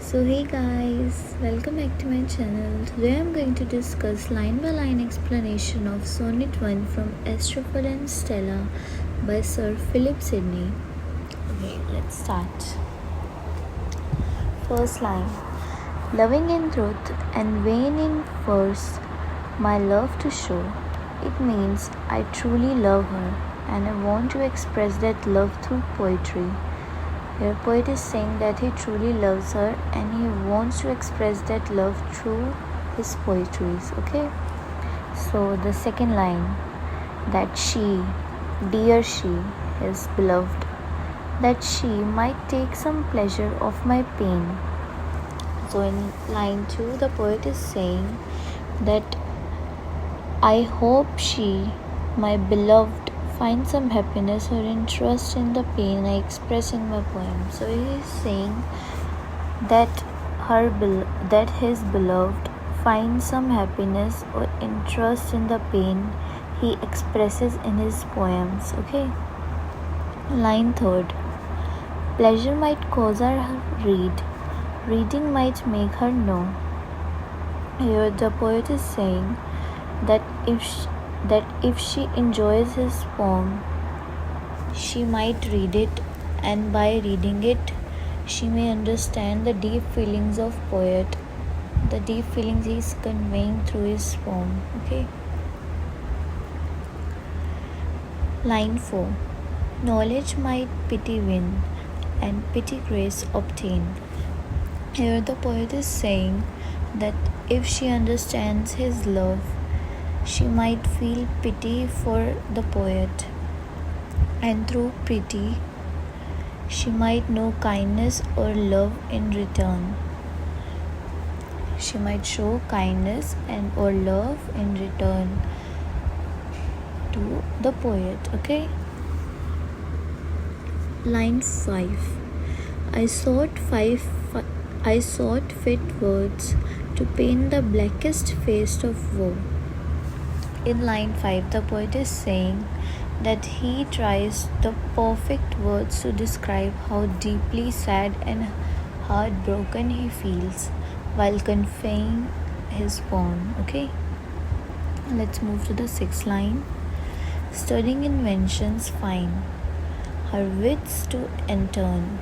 So hey guys, welcome back to my channel. Today I'm going to discuss line by line explanation of Sonnet 1 from Astrophel and Stella by Sir Philip Sidney. Okay, let's start. First line. Loving in truth and vain in verse, my love to show. It means I truly love her and I want to express that love through poetry. Here, poet is saying that he truly loves her and he wants to express that love through his poetries. Okay, so the second line, that she, dear she, his beloved, that she might take some pleasure of my pain. So in line 2, the poet is saying that I hope she, my beloved, find some happiness or interest in the pain I express in my poem. So he is saying that his beloved finds some happiness or interest in the pain he expresses in his poems. Okay. Line 3. Pleasure might cause her read. Reading might make her know. Here the poet is saying that if she enjoys his poem, she might read it, and by reading it, she may understand the deep feelings of poet, the deep feelings he is conveying through his poem. Okay. Line 4. Knowledge might pity win, and pity grace obtain. Here the poet is saying that if she understands his love, she might feel pity for the poet, and through pity, she might know kindness or love in return. She might show kindness and or love in return to the poet. Okay. Line 5. I sought fit words to paint the blackest face of woe. In line 5, the poet is saying that he tries the perfect words to describe how deeply sad and heartbroken he feels while conveying his poem. Okay, let's move to the 6th line. Studying inventions fine, her wits to entertain.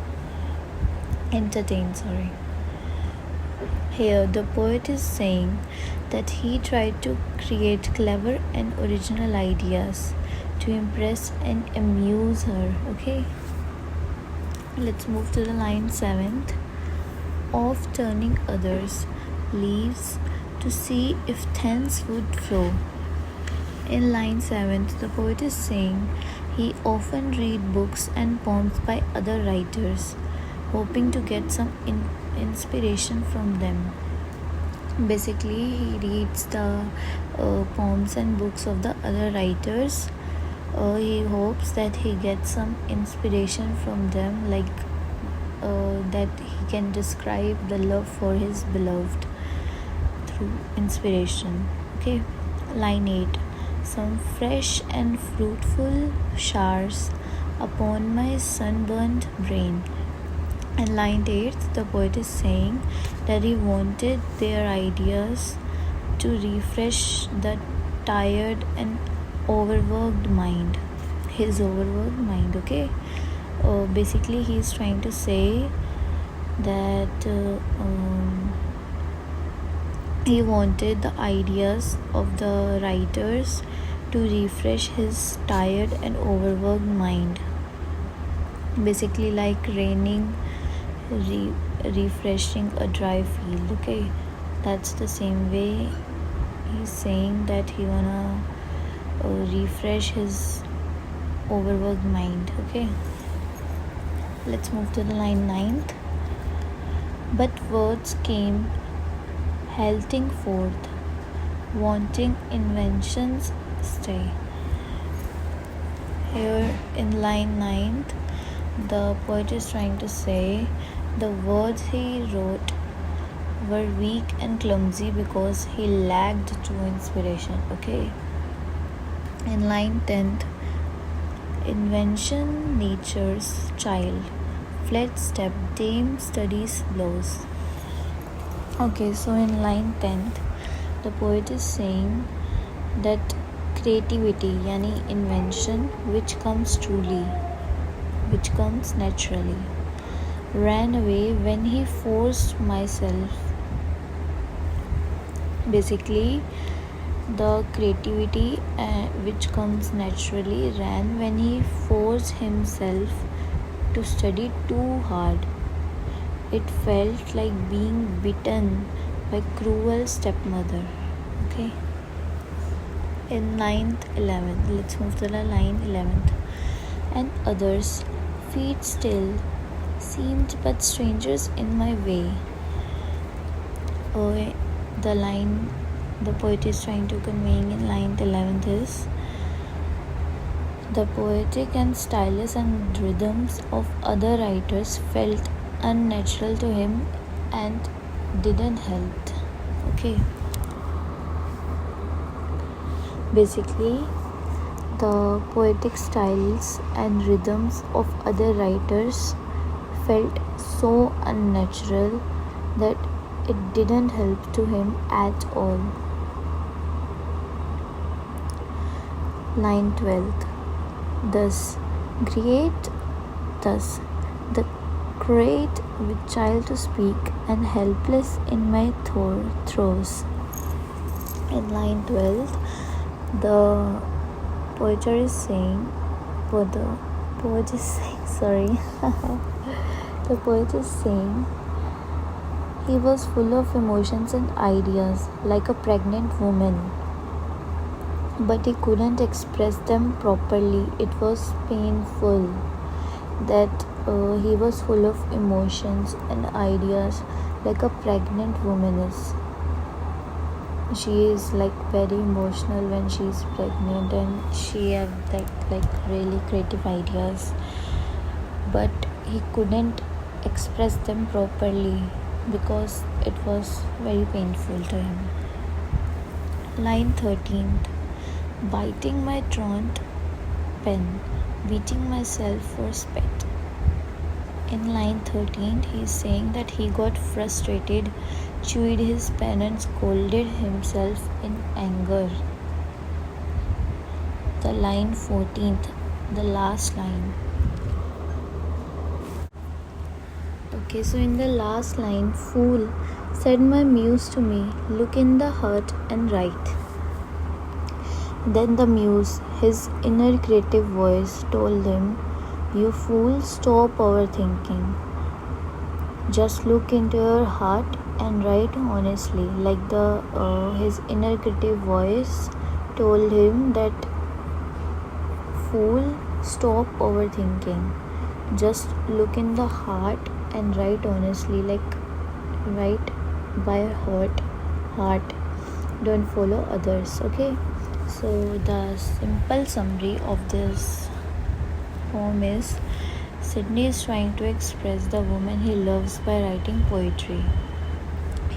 Here the poet is saying that he tried to create clever and original ideas to impress and amuse her. Okay, let's move to the line 7th. Of turning others leaves to see if thence would flow. In line 7th, the poet is saying he often read books and poems by other writers, hoping to get some inspiration from them. Basically, he reads the poems and books of the other writers. He hopes that he gets some inspiration from them, like that he can describe the love for his beloved through inspiration. Okay, line 8. Some fresh and fruitful showers upon my sunburnt brain. And line 8, the poet is saying that he wanted their ideas to refresh the tired and overworked mind, his overworked mind. Okay, basically he is trying to say that he wanted the ideas of the writers to refresh his tired and overworked mind, basically like raining refreshing a dry field. Okay, that's the same way he's saying that he wanna refresh his overworked mind. Okay, let's move to the line 9th. But words came halting forth, wanting inventions stay. Here in line 9th, the poet is trying to say the words he wrote were weak and clumsy because he lacked true inspiration. Okay. In line 10th, invention nature's child, fled step, dame studies blows. Okay, so in line 10th, the poet is saying that creativity, yani invention, which comes naturally, ran away when he forced myself. Basically, the creativity which comes naturally ran when he forced himself to study too hard. It felt like being beaten by cruel stepmother. Okay. In ninth, 11th, let's move to the line 11th. And others, feet still, seemed but strangers in my way. Oh, the line the poet is trying to conveying in line 11th is the poetic and stylus and rhythms of other writers felt unnatural to him and didn't help. Okay. Basically, the poetic styles and rhythms of other writers felt so unnatural that it didn't help to him at all. Line 12th. Thus, the great with child to speak and helpless in my throes. In line 12th, the poet is saying, sorry, the poet is saying he was full of emotions and ideas like a pregnant woman, but he couldn't express them properly. It was painful that he was full of emotions and ideas like a pregnant woman is. She is like very emotional when she is pregnant and she have like really creative ideas, but he couldn't express them properly because it was very painful to him. Line 13. Biting my truant pen, beating myself for spit. In line 13, he is saying that he got frustrated, chewed his pen and scolded himself in anger. The line 14th, the last line. Okay, so in the last line, fool, said my muse to me, look in the heart and write. Then the muse, his inner creative voice, told him, you fool, stop overthinking. Just look into your heart and write honestly. Like his inner creative voice told him that, fool, stop overthinking. Just look in the heart and write honestly. Like write by heart. Don't follow others. Okay. So the simple summary of this poem is Sidney is trying to express the woman he loves by writing poetry.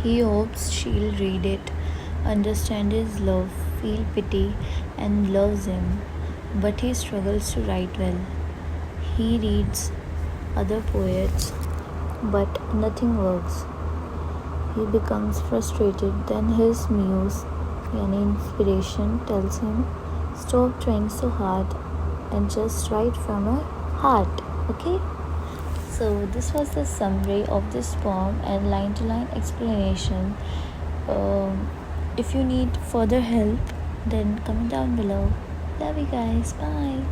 He hopes she'll read it, understand his love, feel pity, and loves him, but he struggles to write well. He reads other poets, but nothing works. He becomes frustrated. Then his muse, yani inspiration, tells him, stop trying so hard and just write from a heart. Okay? So this was the summary of this poem and line to line explanation. If you need further help, then comment down below. Love you guys. Bye.